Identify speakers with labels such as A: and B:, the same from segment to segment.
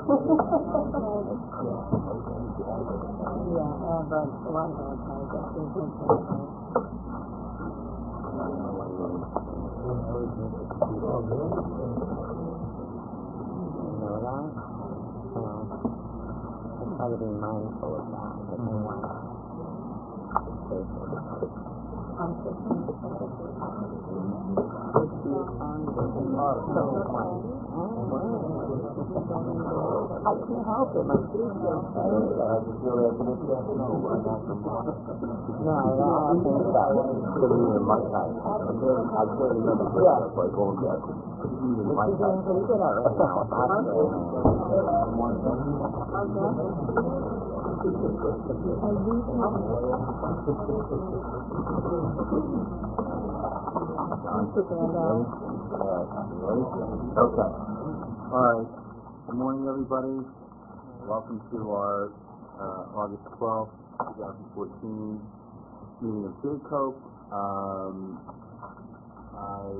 A: but a lot of our guys
B: try to be mindful of that, but they want I can't help it, my feet feel so. No, I don't think so. Give me a mic time. I can't remember the last like going back. Even my time. Pretty good at it now. Okay. All right. Good morning, everybody. Welcome to our August 12th, 2014 meeting of JCOPE. I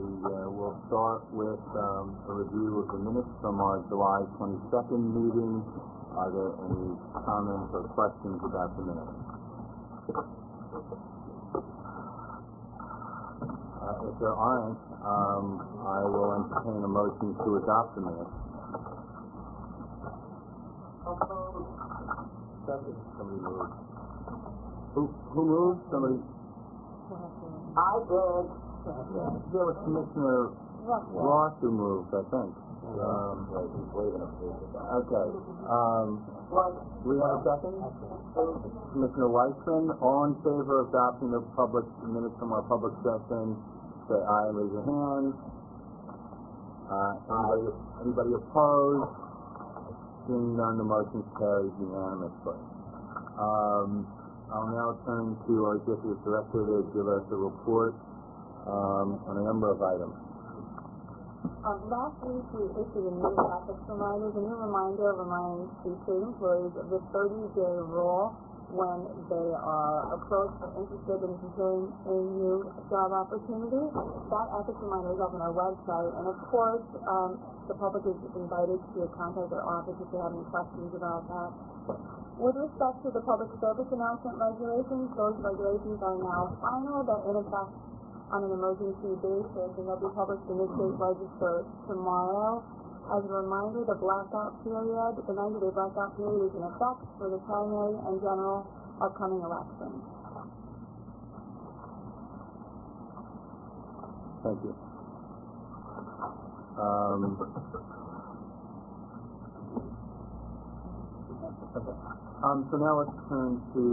B: will start with a review of the minutes from our July 22nd meeting. Are there any comments or questions about the minutes? If there aren't, I will entertain a motion to adopt the minutes. Second. Somebody moved. Who moved? Somebody? I did. There was Commissioner Ross who moved, I think. Okay. We have a second? Commissioner Weissman, all in favor of adopting the public minutes from our public session, say aye and raise your hand. Anybody opposed? Seeing none, the motion carries unanimously. I'll now turn to our Executive Director to give us a report on a number of items.
C: Last week we issued a new ethics reminder. The new reminder reminds the state employees of the 30-day rule when they are approached or interested in considering a new job opportunity. That ethics reminder is up on our website, and of course, the public is invited to contact our office if they have any questions about that. With respect to the public service announcement regulations, those regulations are now final. They're in effect on an emergency basis, and they'll be published in the State Register tomorrow. As a reminder, the blackout period, the 90-day blackout period is in effect for the primary and general upcoming elections.
B: Thank you. So now let's turn to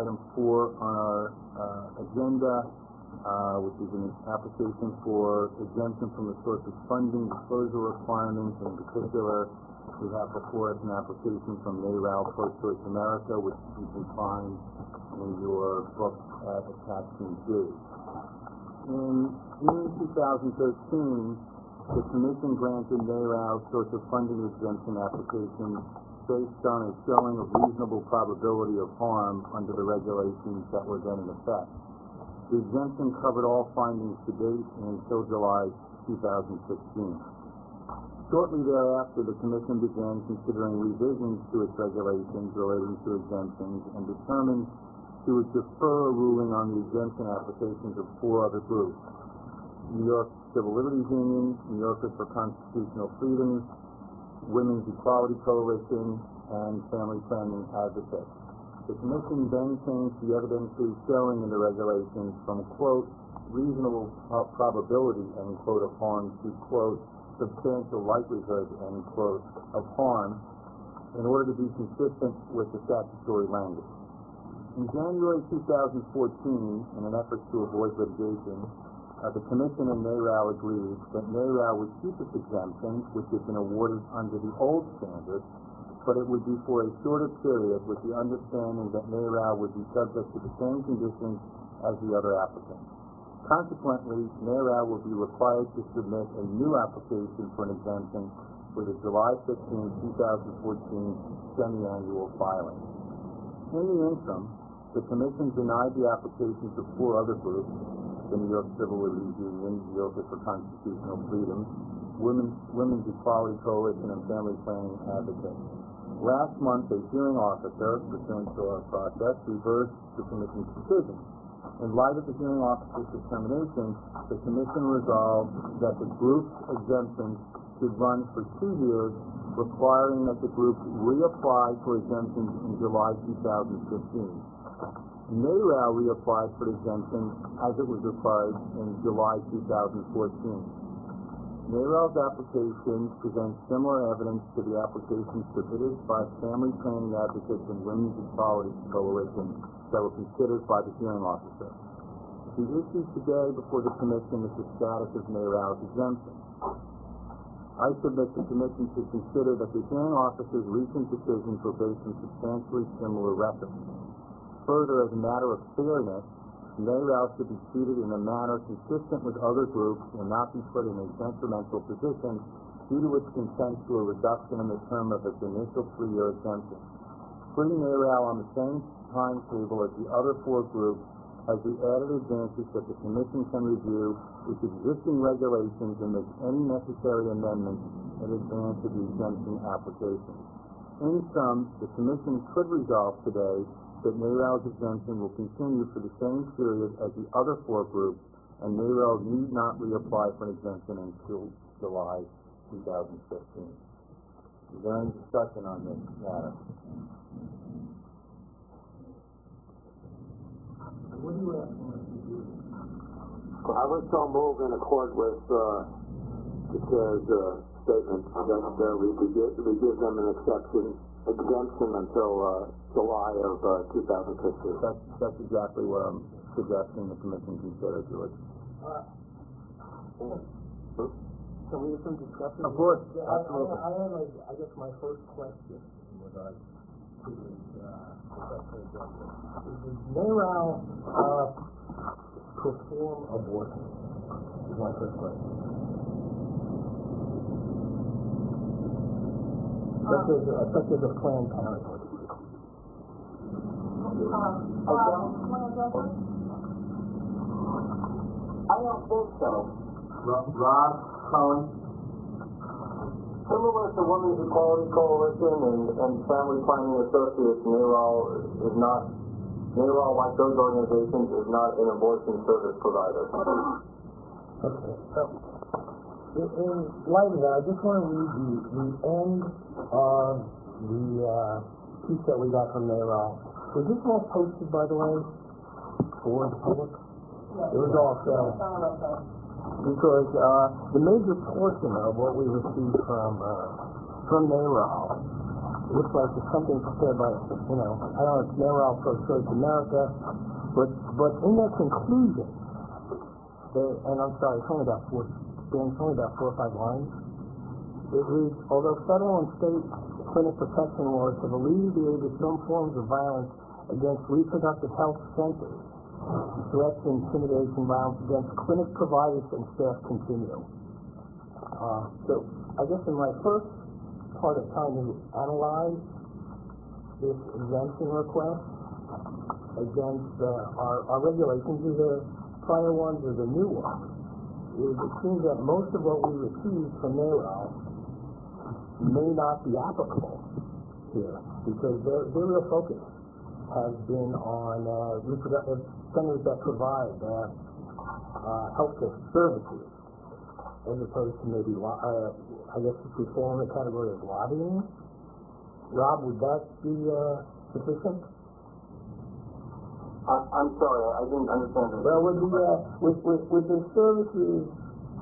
B: item 4 on our agenda, which is an application for exemption from the source of funding disclosure requirements. In particular, we have before us an application from NARAL Post America, which you can find in your book at attachment D. In June 2013, the Commission granted NARAL source of funding exemption application based on a showing of reasonable probability of harm under the regulations that were then in effect. The exemption covered all findings to date until July 2016. Shortly thereafter, the Commission began considering revisions to its regulations relating to exemptions and determined to defer a ruling on the exemption applications of 4 other groups: New York Civil Liberties Union, New Yorkers for Constitutional Freedoms, Women's Equality Coalition, and Family Planning Advocates. The Commission then changed the evidentiary showing in the regulations from, quote, reasonable probability, end quote, of harm to, quote, substantial likelihood, end quote, of harm, in order to be consistent with the statutory language. In January 2014, in an effort to avoid litigation, the Commission and NARAL agreed that NARAL would keep its exemptions, which had been awarded under the old standard, but it would be for a shorter period with the understanding that NARAL would be subject to the same conditions as the other applicants. Consequently, NARAL will be required to submit a new application for an exemption for the July 15, 2014 semi-annual filing. In the interim, the Commission denied the applications of 4 other groups: the New York Civil Liberties Union, New Yorkers for Constitutional Freedom, Women's Equality Coalition and Family Planning Advocates. Last month, a hearing officer, pursuant to our process, reversed the Commission's decision. In light of the hearing officer's determination, the Commission resolved that the group's exemptions should run for 2 years, requiring that the group reapply for exemptions in July 2015. NARAL reapplied for exemptions as it was required in July 2014. NARAL's application presents similar evidence to the applications submitted by Family Planning Advocates and Women's Equality Coalition that were considered by the hearing officer. The issue today before the Commission is the status of NARAL's exemption. I submit the Commission should consider that the hearing officer's recent decisions were based on substantially similar records. Further, as a matter of fairness, NARAL should be treated in a manner consistent with other groups and not be put in a detrimental position due to its consent to a reduction in the term of its initial 3-year exemption. Putting NARAL on the same timetable as the other 4 groups has the added advantage that the Commission can review its existing regulations and make any necessary amendments in advance of the exemption application. In sum, the Commission could resolve today that NARAL's exemption will continue for the same period as the other 4 groups, and NARAL need not reapply for an exemption until July 2015. Is there any discussion on this matter? What do you ask me to do?
D: I would so move in accord with the Chair's statement that we give them an exemption until July of 2015.
B: That's exactly what I'm suggesting the Commission consider, George.
A: Can we have some discussion?
B: Of course,
A: Yeah,
B: absolutely.
A: I guess my first question in regards to this discussion agenda is NARAL perform abortion? Is my first question. Such as a Planned Parenthood.
D: I don't think so.
B: Rob, Colin?
D: Similar to Women's Equality Coalition and Family Planning Associates, NARAL, like those organizations, is not an abortion service provider.
A: Okay, so in light of that, I just want to read the end of the piece that we got from NARAL. Was this all posted, by the way, for the public? It was all so. Because the major portion of what we received from NARAL looks like it's something prepared by, I don't know, it's NARAL Pro-Choice America, but in their conclusion, and I'm sorry, it's only about 4 or 5 lines. It reads, although federal and state clinic protection laws have alleviated some forms of violence against reproductive health centers, threats and intimidation, violence against clinic providers and staff continue. So I guess in my first part of trying to analyze this exemption request against our regulations, either prior ones or the new ones, it seems that most of what we received from NARAL may not be applicable here, because their real focus has been on reproductive centers that provide healthcare services, as opposed to maybe, I guess if we fall in the category of lobbying. Rob, would that be sufficient?
D: I'm sorry, I didn't understand that.
A: Well, with the services,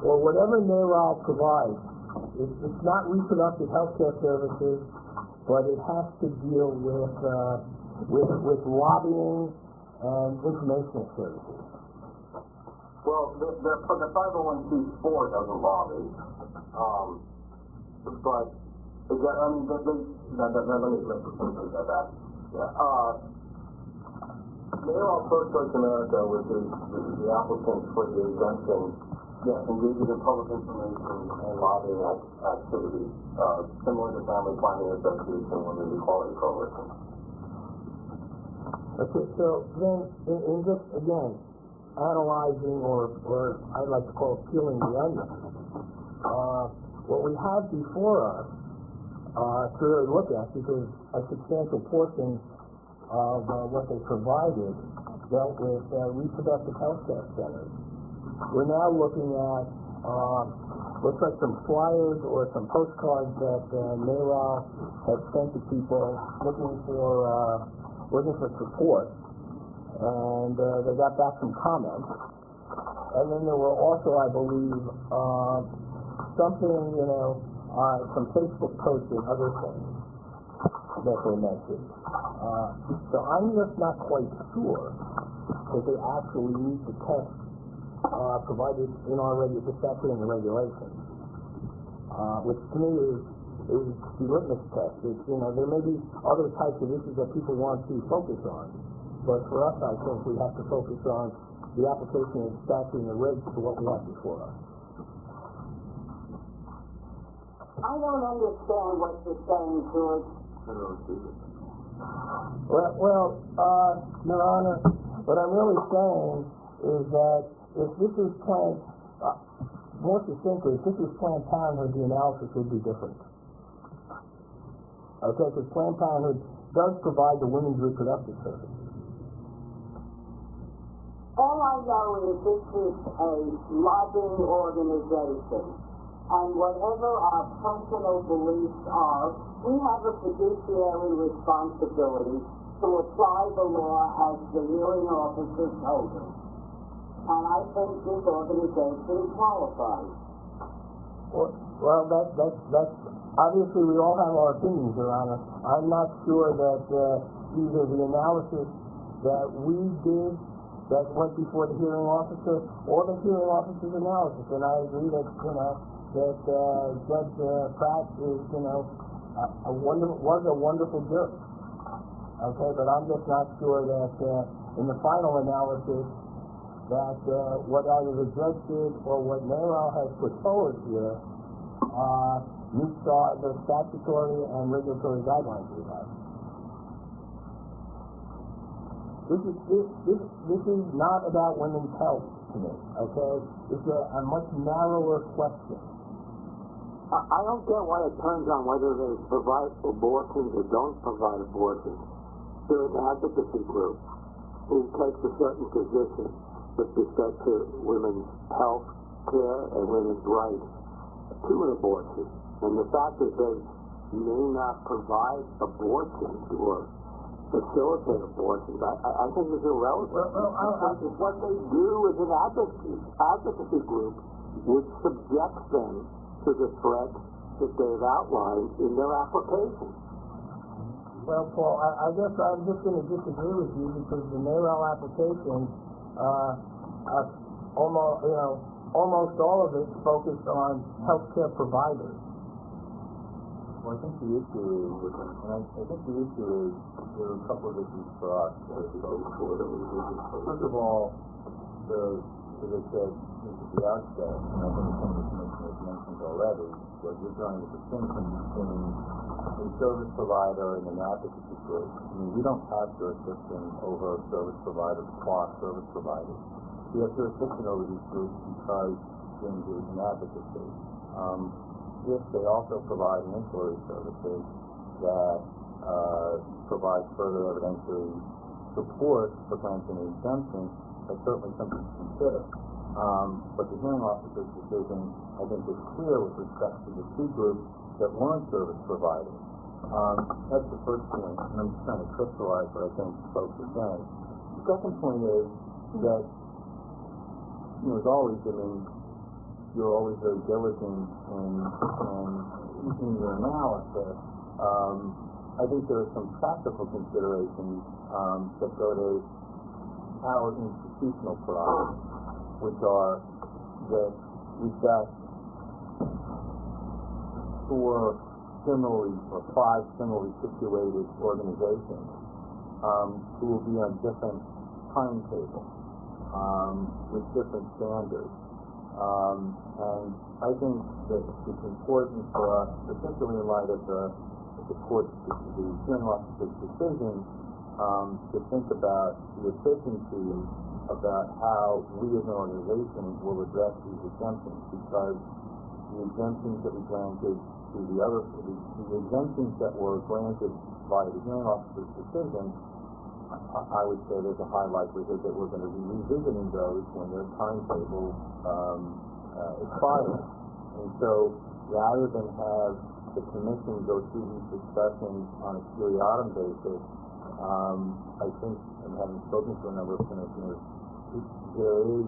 A: or whatever NARAL provides, it's not reproductive healthcare services, but it has to deal with lobbying and informational services.
D: Well, the 501c4 doesn't lobby, but is that, I mean, let me take that back. Yeah. NARAL Pro-Choice America, which is the applicant for the exemption, engages in public information and lobbying activities, similar to Family Planning Association and Women's Equality Coalition.
A: Okay, so then, in just, again, analyzing, or I'd like to call it peeling the onion, what we have before us to really look at, because a substantial portion of what they provided dealt with reproductive health care centers. We're now looking at looks like some flyers or some postcards that NARAL had sent to people looking for support, and they got back some comments. And then there were also, I believe, something, some Facebook posts and other things that they mentioned. So I'm just not quite sure that they actually need to test provided in our the statute and the regulations, which to me is the litmus test. It's, there may be other types of issues that people want to focus on, but for us, I think we have to focus on the application of the statute and the regs to what we have before us.
C: I don't understand what you're saying, George.
A: Well, Your Honor, what I'm really saying is that if this is Planned, more succinctly, if this is Planned Parenthood, the analysis would be different. Okay, because Planned Parenthood does provide the women's reproductive service.
C: All I know is this is a lobbying organization, and whatever our personal beliefs are, we have a fiduciary responsibility to apply the law as the hearing officer told us. And I think this organization qualifies.
A: Well, that's obviously we all have our opinions, Your Honor. I'm not sure that either the analysis that we did that went before the hearing officer or the hearing officer's analysis, and I agree that Judge Pratt is was a wonderful judge. Okay, but I'm just not sure that in the final analysis that what either the judge did or what NARAL has put forward here meets the statutory and regulatory guidelines we have. This is not about women's health to me, okay? It's a much narrower question.
D: I don't get why it turns on whether they provide abortions or don't provide abortions. They're an advocacy group who takes a certain position with respect to women's health care and women's rights to an abortion. And the fact that they may not provide abortions or facilitate abortions, I think is irrelevant. What they do as an advocacy group would subject them to the threats that they've outlined in their application.
A: Well, Paul, I guess I'm just going to disagree with you because the NARAL application, almost all of it focused on healthcare providers.
B: Well, I think the issue is, there are a couple of issues for us. First of all, as I said at the outset, and I think some of the commission has mentioned already, that you're drawing a distinction between a service provider and an advocacy group. I mean, we don't have jurisdiction over service providers, service providers. We have jurisdiction over these groups because they engage in advocacy. If they also provide ancillary services that provide further evidentiary support for granting an exemption, that's certainly something to consider. But the hearing officer's decision, I think, was clear with respect to the two groups that weren't service providers. That's the first point, and I'm just trying to crystallize what I think folks are saying. The second point is that, as always, you're always very diligent in your analysis. I think there are some practical considerations that go to our institutional prerogatives, which are that we've got 5 similarly situated organizations who will be on different timetables with different standards. And I think that it's important for us, particularly in light of the hearing officer's decision, to think about the efficiency about how we as an organization will address these exemptions, because the exemptions that we granted to the exemptions that were granted by the hearing officer's decision, I would say there's a high likelihood that we're going to be revisiting those when their timetable expires. And so, rather than have the commission go through these discussions on a seriatim basis, I think, and having spoken to a number of commissioners, there is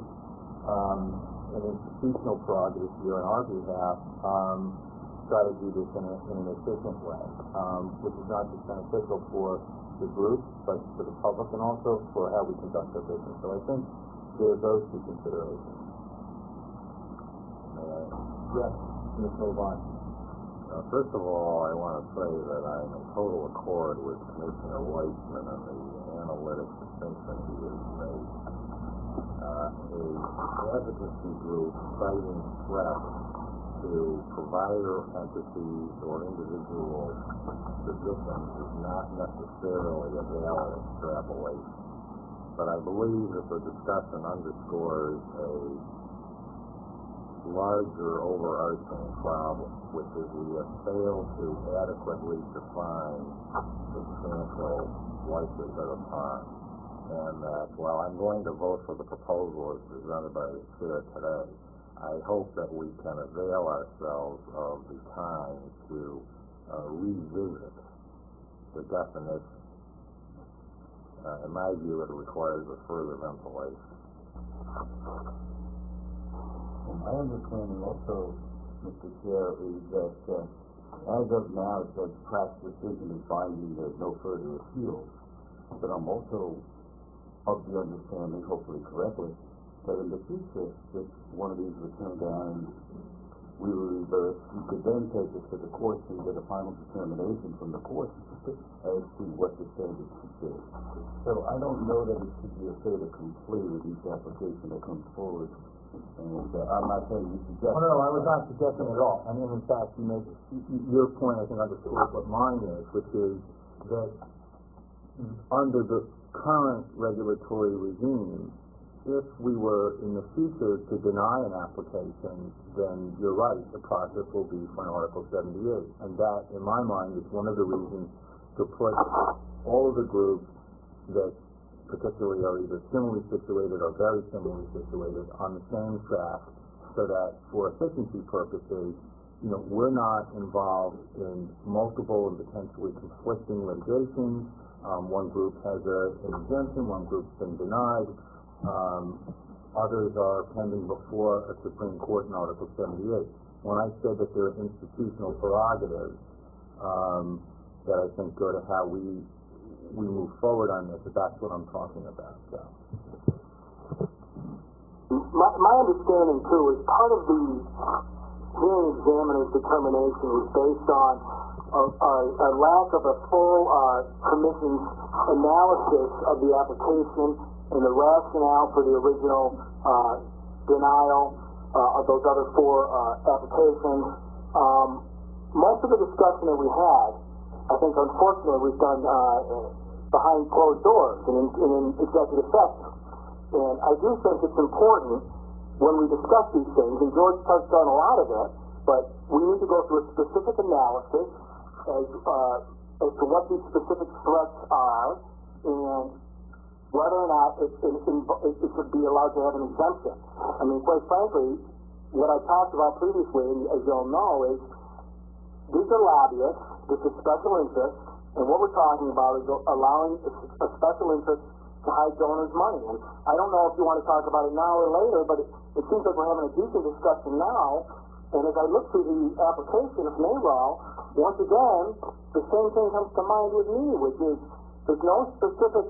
B: an institutional prerogative here on our behalf try to do this in an efficient way, which is not just beneficial for the group, but for the public and also for how we conduct our business. So I think there are those two considerations. Yes, Ms. Movon.
E: First of all, I want to say that I'm in total accord with Commissioner Weissman and the analytic distinction he has made. A advocacy group citing threats to provider entities or individual physicians is not necessarily a valid extrapolation. But I believe that the discussion underscores a larger overarching problem, which is we have failed to adequately define substantial likelihood of harm. And that while I'm going to vote for the proposal as presented by the chair today, I hope that we can avail ourselves of the time to revisit the definition. In my view, it requires a further ventilation.
B: My understanding also, Mr. Chair, is that as of now, Judge Pratt's decision is binding. There's no further appeals. But I'm also of the understanding, hopefully correctly, that in the future, if one of these were turned down and we were reversed, we could then take it to the courts and get a final determination from the courts as to what the standard should be. So I don't know that it should be a fait accompli with each application that comes forward. And I'm not saying you suggest.
A: Oh, no, I was not suggesting at all. I mean, in fact, your point, I think, underscores what mine is, which is that under the current regulatory regime, if we were in the future to deny an application, then you're right, the process will be for an Article 78. And that, in my mind, is one of the reasons to put all of the groups that particularly are either similarly situated or very similarly situated on the same track, so that for efficiency purposes, we're not involved in multiple and potentially conflicting litigations. One group has an exemption, one group's been denied, others are pending before a Supreme Court in Article 78. When I said that there are institutional prerogatives that I think go to how we move forward on this, that's what I'm talking about. So.
D: My understanding, too, is part of the hearing examiner's determination was based on a lack of a full commission's analysis of the application and the rationale for the original denial of those other four applications. Most of the discussion that we had, I think, unfortunately, was done behind closed doors and in executive session. And I do think it's important when we discuss these things, and George touched on a lot of it, but we need to go through a specific analysis as to what these specific threats are and whether or not it should be allowed to have an exemption. I mean, quite frankly, what I talked about previously, as you'll know, is these are lobbyists, this is special interest, and what we're talking about is allowing a special interest to hide donors' money. And I don't know if you want to talk about it now or later, but it seems like we're having a decent discussion now. And as I look through the application of NARAL, once again, the same thing comes to mind with me, which is there's no specific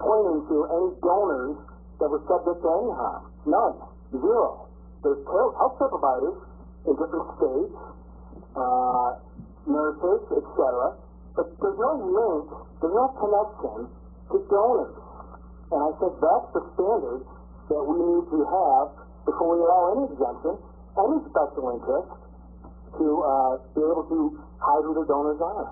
D: pointing to any donors that were subject to any harm. None. Zero. There's healthcare providers in different states, nurses, etc. But there's no link, there's no connection to donors. And I think that's the standard that we need to have before we allow any exemption, any special interest, to be able to hide who the donors are.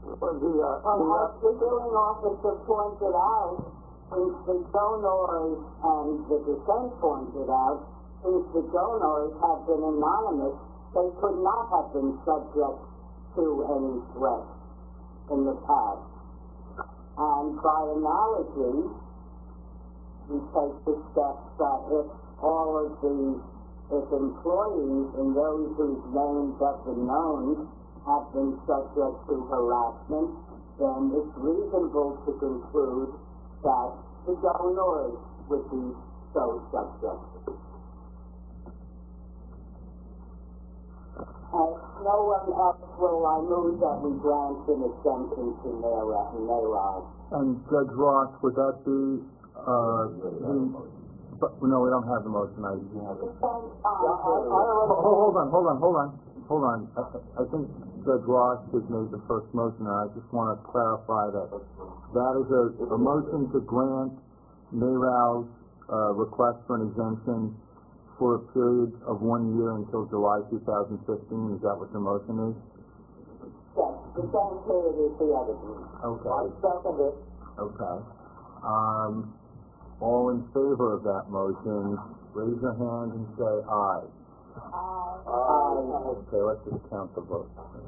C: As the hearing officer pointed out, the donors and the defense pointed out,
F: since the donors have been anonymous, they could not have been subject to any threat in the past. And by analogy, we take the steps that if employees and those whose names have been known have been subject to harassment, then it's reasonable to conclude that the donors would be so subject. No one else will I move that we grant an exemption to NARAL.
B: And Judge Ross, would that be, no, we don't have the motion. Hold on. I think Judge Ross has made the first motion, and I just want to clarify that is a motion to grant NARAL's request for an exemption for a period of 1 year until July 2015. Is that what the motion is?
F: Yes, the same period as the other group.
B: Okay.
F: I second it.
B: Okay. All in favor of that motion, raise your hand and say aye.
F: Aye.
B: Okay, let's just count the votes. Okay.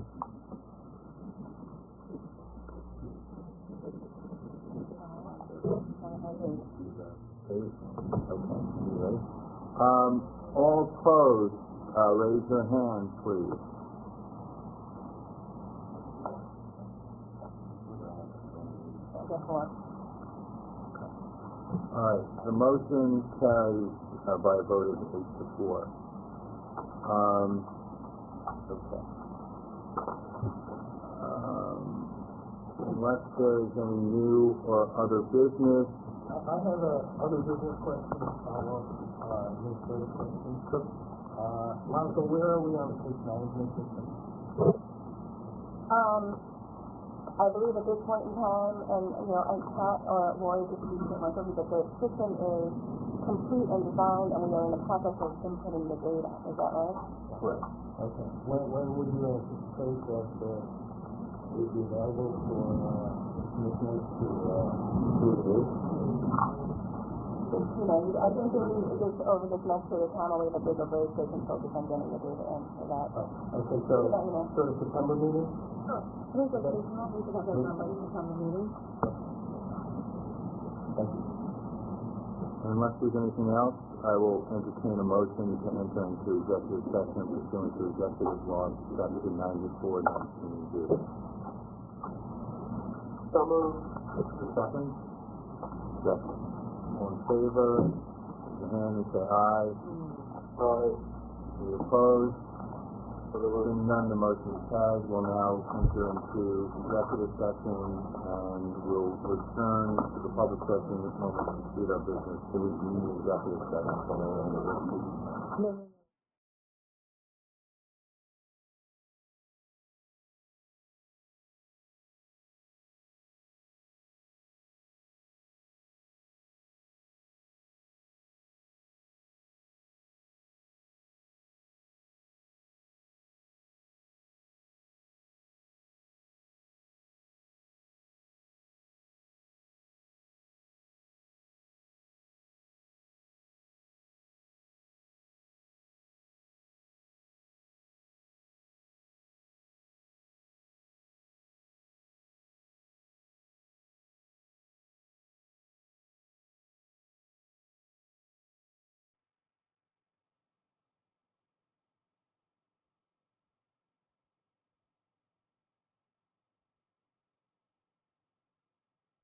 B: All opposed, raise your hand, please. All right, the motion carries by a vote of 8-4. Okay. Unless there is any new or other business.
A: I have a other business question, administrative question. Monica, where are we on the case management system?
C: I believe at this point in time, and Pat or Roy just recently went over that the system is complete and designed, and we are in the process of inputting the data. Is that right?
B: Correct.
A: Okay. When would you anticipate that it would be available for commissioners to review?
C: I think that we just over this next period of time, I'll leave a bigger break so we can focus on getting the data in for that.
A: Okay, so sort of September meeting?
C: Please, we can have those numbers in September meeting.
B: Thank you. Unless there's anything else, I will entertain a motion to enter into executive session pursuant to executive law section 94, 19D.
D: So moved.
B: Second? Second. All in favor, raise your hand and say aye.
D: Aye.
B: Any opposed? Seeing none, the motion is carried. We'll now enter into executive session and we'll return to the public session when we complete our business. So we need executive session. So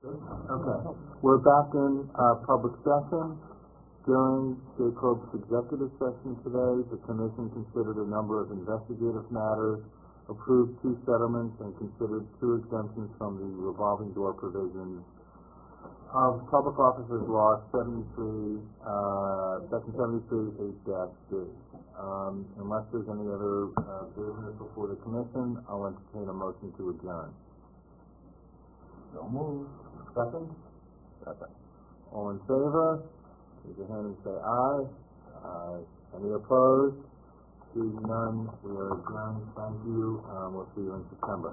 B: okay, we're back in public session. During J-Corp's executive session today, the Commission considered a number of investigative matters, approved 2 settlements, and considered 2 exemptions from the revolving door provisions of Public Officers Law 73, Section 73, 8-D. Unless there's any other business before the Commission, I'll entertain a motion to adjourn. So moved. Second? Second. All in favor? Raise your hand and say aye. Aye. Any opposed? Seeing none, we are adjourned. Thank you. We'll see you in September.